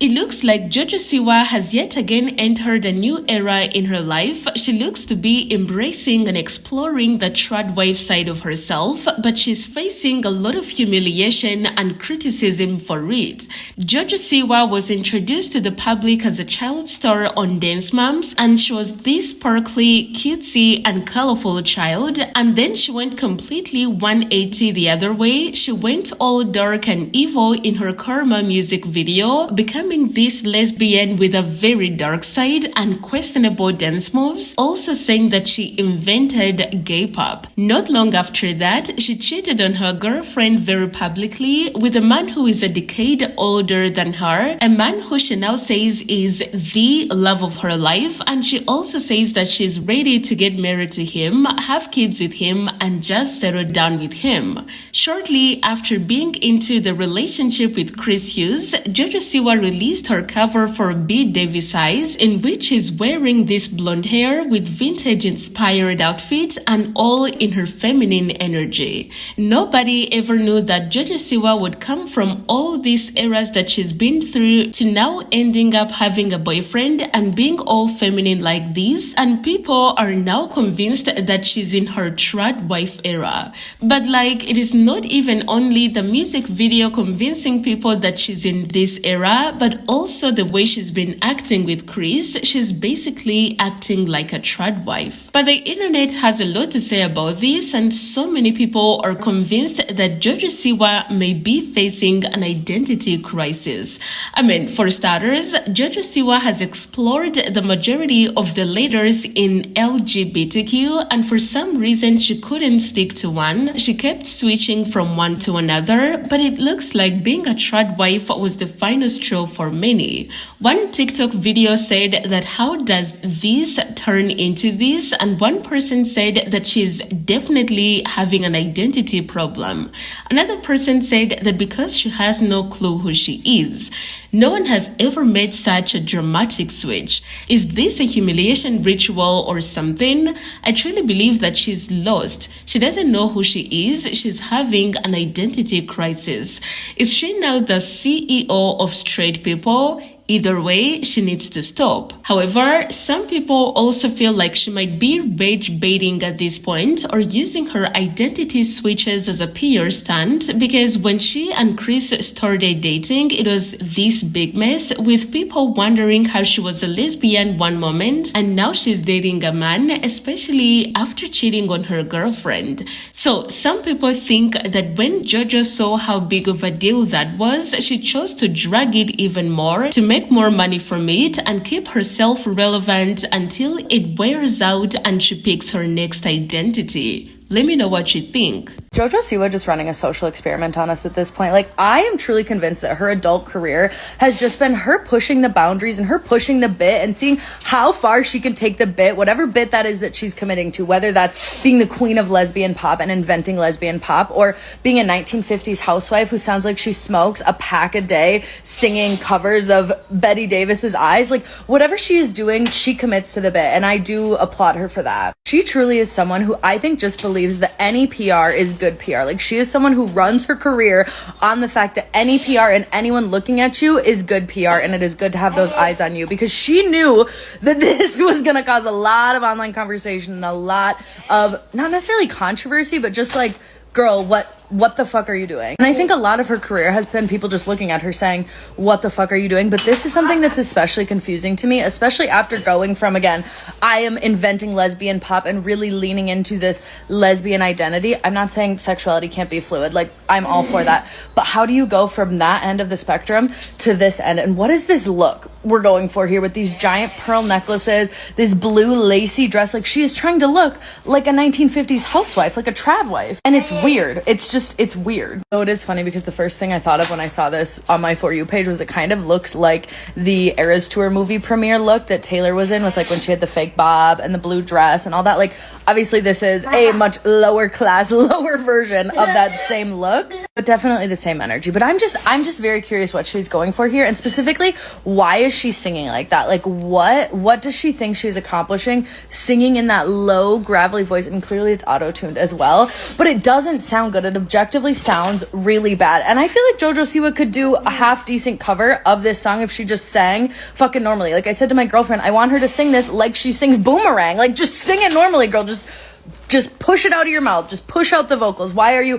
It looks like Jojo Siwa has yet again entered a new era in her life. She looks to be embracing and exploring the TRAD wife side of herself, but she's facing a lot of humiliation and criticism for it. Jojo Siwa was introduced to the public as a child star on Dance Moms, and she was this sparkly, cutesy, and colorful child, and then she went completely 180 the other way. She went all dark and evil in her Karma music video, becoming this lesbian with a very dark side and questionable dance moves, also saying that she invented gay pop. Not long after that, she cheated on her girlfriend very publicly with a man who is a decade older than her, a man who she now says is the love of her life, and she also says that she's ready to get married to him, have kids with him, and just settle down with him. Shortly after being into the relationship with Chris Hughes, Jojo Siwa released her cover for B. Davis Eyes, in which she's wearing this blonde hair with vintage inspired outfits and all in her feminine energy. Nobody ever knew that Jojo Siwa would come from all these eras that she's been through to now ending up having a boyfriend and being all feminine like this, and people are now convinced that she's in her TRAD wife era. But like, it is not even only the music video convincing people that she's in this era, but also the way she's been acting with Chris. She's basically acting like a TRAD wife. But the internet has a lot to say about this, and so many people are convinced that Jojo Siwa may be facing an identity crisis. I mean, for starters, Jojo Siwa has explored the majority of the letters in LGBTQ, and for some reason she couldn't stick to one. She kept switching from one to another, but it looks like being a TRAD wife was the final straw for many. One TikTok video said that how does this turn into this, and one person said that she's definitely having an identity problem. Another person said that because she has no clue who she is. No one has ever made such a dramatic switch. Is this a humiliation ritual or something? I truly believe that she's lost. She doesn't know who she is. She's having an identity crisis. Is she now the CEO of straight people? Either way, she needs to stop. However, some people also feel like she might be rage baiting at this point or using her identity switches as a PR stunt, because when she and Chris started dating, it was this big mess with people wondering how she was a lesbian one moment and now she's dating a man, especially after cheating on her girlfriend. So some people think that when Jojo saw how big of a deal that was, she chose to drag it even more to make more money from it and keep herself relevant until it wears out and she picks her next identity. Let me know what you think. Jojo Siwa just running a social experiment on us at this point. Like, I am truly convinced that her adult career has just been her pushing the boundaries and her pushing the bit and seeing how far she can take the bit, whatever bit that is that she's committing to, whether that's being the queen of lesbian pop and inventing lesbian pop, or being a 1950s housewife who sounds like she smokes a pack a day, singing covers of Betty Davis's Eyes. Like, whatever she is doing, she commits to the bit, and I do applaud her for that. She truly is someone who I think just believes that any PR is good PR. Like, she is someone who runs her career on the fact that any PR and anyone looking at you is good PR, and it is good to have those eyes on you, because she knew that this was going to cause a lot of online conversation and a lot of, not necessarily controversy, but just like, girl, what the fuck are you doing? And I think a lot of her career has been people just looking at her saying, what the fuck are you doing? But this is something that's especially confusing to me, especially after going from, again, I am inventing lesbian pop and really leaning into this lesbian identity. I'm not saying sexuality can't be fluid. Like, I'm all for that. But how do you go from that end of the spectrum to this end? And what is this look we're going for here with these giant pearl necklaces, this blue lacy dress? Like, she is trying to look like a 1950s housewife, like a trad wife. And it's weird. It's weird. So it is funny because the first thing I thought of when I saw this on my For You page was it kind of looks like the Eras Tour movie premiere look that Taylor was in, with like when she had the fake bob and the blue dress and all that. Like, obviously this is a much lower class, lower version of that same look, but definitely the same energy. But I'm just very curious what she's going for here, and specifically, why is she singing like that? Like, what does she think she's accomplishing singing in that low gravelly voice? And clearly it's auto-tuned as well, but it doesn't sound good. At a objectively sounds really bad. And I feel like Jojo Siwa could do a half decent cover of this song if she just sang fucking normally. Like I said to my girlfriend, I want her to sing this like she sings Boomerang. Like, just sing it normally, girl. Just push it out of your mouth. Just push out the vocals. Why are you...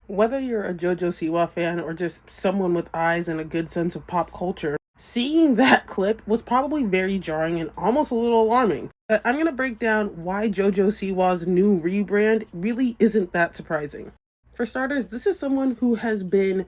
Whether you're a Jojo Siwa fan or just someone with eyes and a good sense of pop culture, seeing that clip was probably very jarring and almost a little alarming. But I'm going to break down why Jojo Siwa's new rebrand really isn't that surprising. For starters, this is someone who has been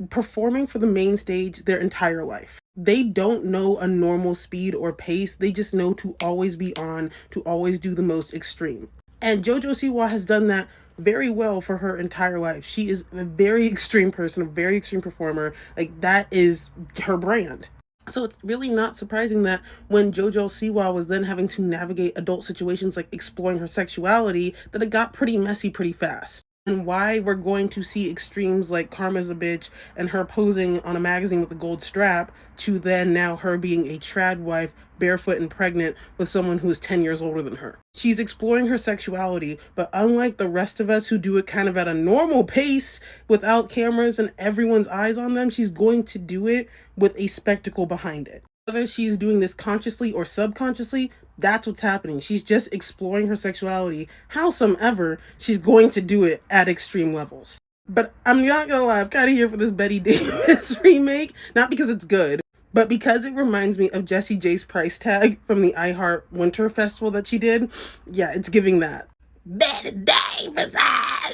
performing for the main stage their entire life. They don't know a normal speed or pace. They just know to always be on, to always do the most extreme. And Jojo Siwa has done that very well for her entire life. She is a very extreme person, a very extreme performer. Like, that is her brand. So it's really not surprising that when Jojo Siwa was then having to navigate adult situations like exploring her sexuality, that it got pretty messy pretty fast. And why we're going to see extremes like Karma's a Bitch and her posing on a magazine with a gold strap to then now her being a trad wife, barefoot and pregnant with someone who is 10 years older than her. She's exploring her sexuality, but unlike the rest of us who do it kind of at a normal pace without cameras and everyone's eyes on them, she's going to do it with a spectacle behind it. Whether she's doing this consciously or subconsciously, that's what's happening. She's just exploring her sexuality. Howsomever, she's going to do it at extreme levels. But I'm not gonna lie, I'm kind of here for this Betty Davis remake. Not because it's good, but because it reminds me of Jessie J's price tag from the iHeart Winter Festival that she did. Yeah, it's giving that. Betty Davis!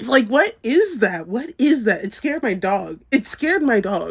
Like, what is that? What is that? It scared my dog. It scared my dog.